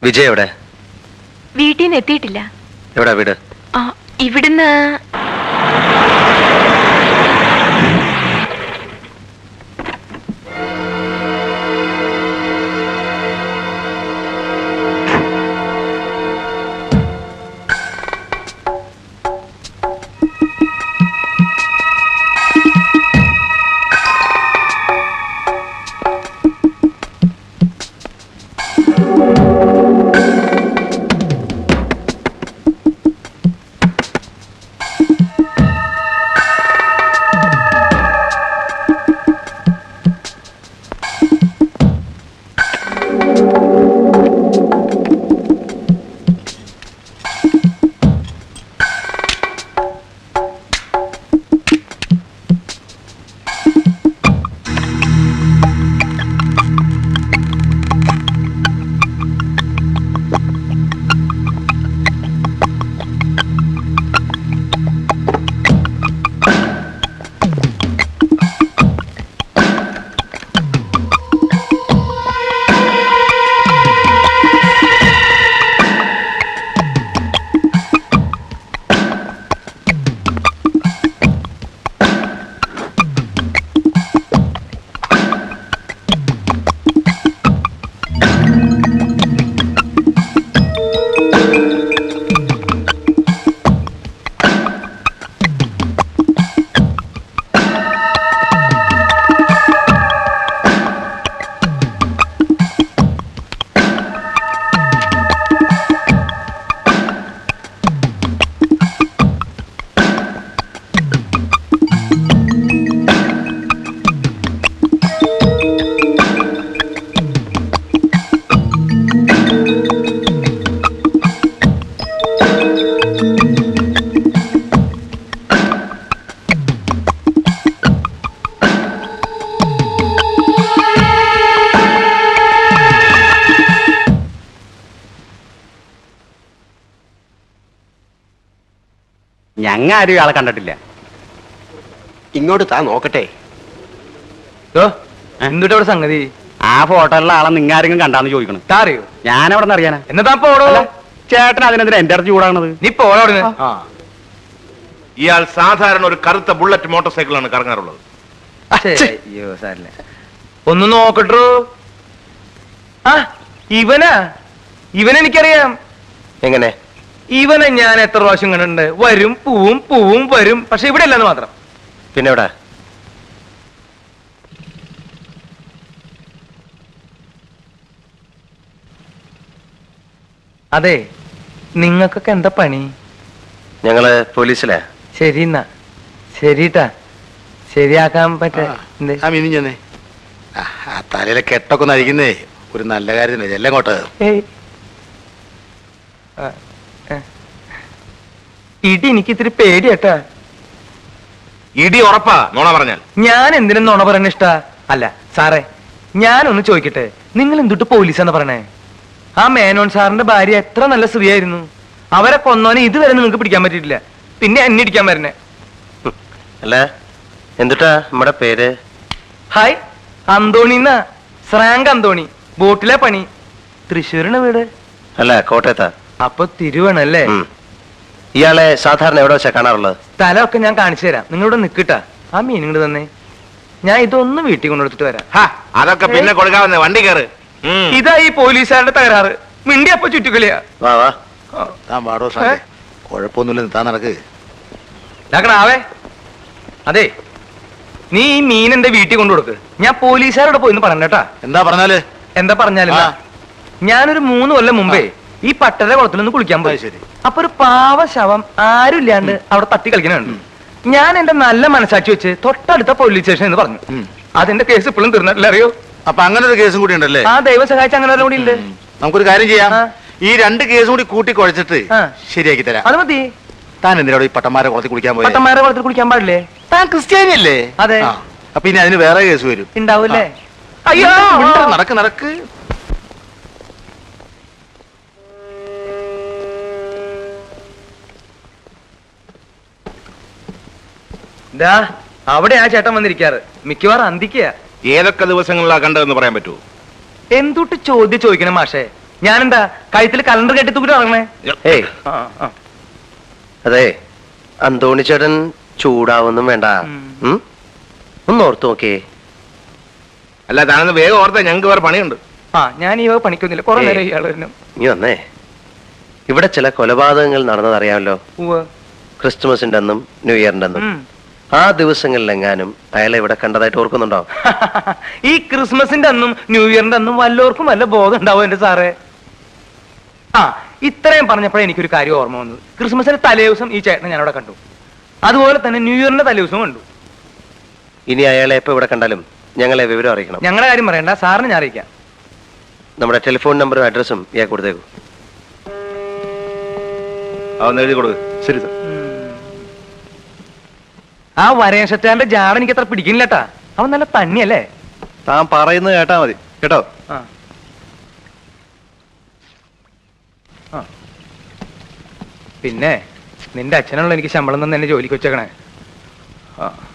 വിജയ് എവിടെ? വീട്ടിൽ നിന്ന് എത്തിയിട്ടില്ല. എവിടാ വീട്? ഇവിടുന്ന് ഞങ്ങ ആരും ഇയാളെ കണ്ടിട്ടില്ല. ഇങ്ങോട്ട് താ നോക്കട്ടെ. എന്തുട്ടാ ഇവിടെ സംഗതി? ആ ഫോട്ടോയിലുള്ള ആളെ നിങ്ങൾ ആരെങ്കിലും കണ്ടാന്ന് ചോദിക്കണം. അറിയോ? ഞാൻ എവിടെ നിന്ന് അറിയാനാ? എന്നതാ പോടോ? ചേട്ടൻ അതിനെന്തിനാ എന്റെ അടുത്ത് ചൂടാകണത്? നീ പോടോ. ഇയാൾ സാധാരണ ഒരു കറുത്ത ബുള്ളറ്റ് മോട്ടോർ സൈക്കിളാണ് കറങ്ങാറുള്ളത്. അയ്യോ സാറില്ല, ഒന്ന് നോക്കട്ടോ. ഇവനെനിക്കറിയാം. എങ്ങനെ? ഇവനെ ഞാൻ എത്ര പ്രാവശ്യം കണ്ടിട്ടുണ്ട്. വരും പൂവും വരും, പക്ഷെ ഇവിടെ അല്ലെന്ന് മാത്രം. പിന്നെ എവിടെ? അതെ, നിങ്ങൾക്കൊക്കെ എന്താ പണി? ഞങ്ങള് പോലീസിലാ. ശരി എന്നാ ശരിട്ടാ, ശരിയാക്കാൻ പറ്റേ. തലയിലെ കെട്ടൊക്കെ ഒന്ന് അഴിക്കുന്നേ ഒരു നല്ല കാര്യത്തിന് എല്ലാം കോട്ട്. ഇടി എനിക്ക് ഇത്തിരി പേടിയട്ടാ. ഇടി ഉറപ്പാ നോണ പറഞ്ഞാൽ. ഞാൻ എന്തിനും നോണ പറയണ ഇഷ്ടാ? അല്ല സാറേ, ഞാനൊന്ന് ചോദിക്കട്ടെ, നിങ്ങൾ എന്തുട്ട് പോലീസാന്ന് പറയണേ? ആ മേനോൻ സാറിന്റെ ഭാര്യ എത്ര നല്ല സ്ത്രീയായിരുന്നു. അവരെ കൊന്നോനെ ഇതുവരെ നിങ്ങൾക്ക് പിടിക്കാൻ പറ്റിയിട്ടില്ല, പിന്നെ എന്നെ ഇടിക്കാൻ വരണേ. അല്ല, എന്തുട്ടാ നമ്മുടെ പേര്? ഹായ്, അന്തോണിന്നാ. ശ്രാങ്ക് അന്തോണി. ബോട്ടിലെ പണി. തൃശ്ശൂരിന് വീട്. അല്ല, കോട്ടയത്താ. അപ്പൊ തിരുവണല്ലേ? ഇയാളെ സാധാരണ എവിടെ വെച്ചാ കാണാറുള്ളത്? സ്ഥലമൊക്കെ ഞാൻ കാണിച്ചു തരാം. നിങ്ങളിവിടെ നിക്കട്ടാ. ആ മീൻ ഇങ്ങോട്ട് തന്നെ. ഞാൻ ഇതൊന്നും വീട്ടിൽ കൊണ്ടെടുത്തിട്ട് വരാം. അതൊക്കെ പിന്നെ കൊടുക്കാവുന്ന വണ്ടി കയറ്. ഇതാ ഈ പോലീസുകാരുടെ തകരാറ്. മിണ്ടി അപ്പൊ ചുറ്റുകളിയാ. വാ വാ. താൻ പാടോ, കുഴപ്പമൊന്നുമില്ല, താൻ നടക്ക്. ആവേ. അതെ, നീ ഈ മീൻ എന്റെ വീട്ടിൽ കൊണ്ടു കൊടുക്ക്. ഞാൻ പോലീസുകാരോട് പോയിന്ന് പറഞ്ഞേട്ടാ. എന്താ പറഞ്ഞാല്? എന്താ പറഞ്ഞാലും ഞാനൊരു 3 കൊല്ലം മുമ്പേ ഈ പട്ടര കുളത്തിലൊന്ന് കുളിക്കാൻ പോയി. ശരി. അപ്പൊ ഒരു പാവ ശവം ആരും ഇല്ലാണ്ട് അവിടെ തട്ടി കളിക്കുന്നുണ്ട്. ഞാൻ എന്റെ നല്ല മനസാക്ഷി വെച്ച് തൊട്ടടുത്ത പോലീസ് സ്റ്റേഷൻ എന്ന് പറഞ്ഞു. അതിന്റെ കേസ് ഇപ്പോഴും തീർന്നിട്ടില്ല, അറിയോ? അപ്പൊ അങ്ങനെ ഒരു കേസും കൂടി ഉണ്ടല്ലേ? ആ, ദൈവം സഹായിച്ച അങ്ങനെ കൂടി ഉണ്ട്. നമുക്കൊരു കാര്യം ചെയ്യാം, ഈ 2 കേസും കൂടി കൂട്ടി കുഴച്ചിട്ട് ശരിയാക്കി തരാം. അത് മതി. താൻ എന്തിനാ ഈ പട്ടന്മാരെ കുളത്തിൽ കുളിക്കാൻ പോയി? പട്ടന്മാരെ കുളത്തിൽ കുളിക്കാൻ പാടില്ലേ? താൻ ക്രിസ്ത്യാനി അല്ലേ? അതെ. അപ്പൊ ഇനി അതിന് വേറെ കേസ് വരും. ഉണ്ടാവൂല്ലേ? അയ്യോ, നടക്ക് നടക്ക്. അവിടെ ആ ചേട്ടൻ വന്നിരിക്കാറ്. മിക്കവാറും അന്തിക്കുക. ഏതൊക്കെ ദിവസങ്ങളിലാ കണ്ടതെന്ന് പറയാൻ പറ്റുമോ? എന്തുട്ട് ചോദ്യം ചോദിക്കണം മാഷേ? ഞാനെന്താ കഴുത്തിൽ കലണ്ടർ കെട്ടി തൂക്കിട്ട് ഇറങ്ങണേ? ഏയ് ആ, ആ. അതെ അന്തോണി ചേട്ടൻ ചൂടാവൊന്നും വേണ്ട. ഉം? ഒന്ന് ഓർത്തു നോക്കേ. അല്ല താനൊന്ന് വേഗം ഓർത്താ ഞങ്ങൾക്ക് വേറെ പണിയുണ്ട്. ആ ഞാൻ ഈ വക പണിക്കൊന്നുമില്ല, കുറെ നേരം ഇയാള് തന്നെ. നീ വന്നേ. ഇവിടെ ചില കൊലപാതകങ്ങൾ നടന്നതറിയാമല്ലോ. ഉവ്വ്. ക്രിസ്തുമസിന്റെ അന്നും ന്യൂ ഇയറിന്റെ അന്നും. ഉം. ആ ദിവസങ്ങളിലെങ്ങാനും അയാളെ ഇവിടെ കണ്ടതായിട്ട് ഓർക്കുന്നുണ്ടോ? ഈ ക്രിസ്മസിന്റെ അന്നും ന്യൂ ഇയറിന്റെ അന്നും വല്ലവർക്കും വല്ല ബോധം ഉണ്ടാവും എന്റെ സാറേ. ആ ഇത്രയും പറഞ്ഞപ്പോഴേ എനിക്കൊരു കാര്യം ഓർമ്മ വന്നത്. ക്രിസ്മസിന്റെ തലേ ദിവസം ഈ ചേട്ടനെ ഞാനവിടെ കണ്ടു. അതുപോലെ തന്നെ ന്യൂ ഇയറിന്റെ തലേ ദിവസവും കണ്ടു. ഇനി അയാളെ എപ്പോ ഇവിടെ കണ്ടാലും ഞങ്ങളെ വിവരം അറിയിക്കണം. ഞങ്ങളുടെ കാര്യം പറയണ്ട, സാറിന് ഞാൻ അറിയിക്കാം. നമ്മുടെ ടെലിഫോൺ നമ്പറും അഡ്രസ്സും ഇയാൾ കൊടുത്തേക്കും. അതൊന്ന് എഴുതി കൊടുക്ക്. ശരി സാർ. ആ വരേഷറ്റാന്റെ ജാട എനിക്ക് അത്ര പിടിക്കുന്നില്ലട്ടാ. അവൻ നല്ല തണ്ണിയല്ലേ? താൻ പറയുന്നത് കേട്ടാ മതി കേട്ടോ. ആ. ആ. പിന്നെ നിന്റെ അച്ഛനുള്ള എനിക്ക് ശമ്പളം തന്നെ എന്നെ ജോലിക്ക് വെച്ചേക്കണേ. ആ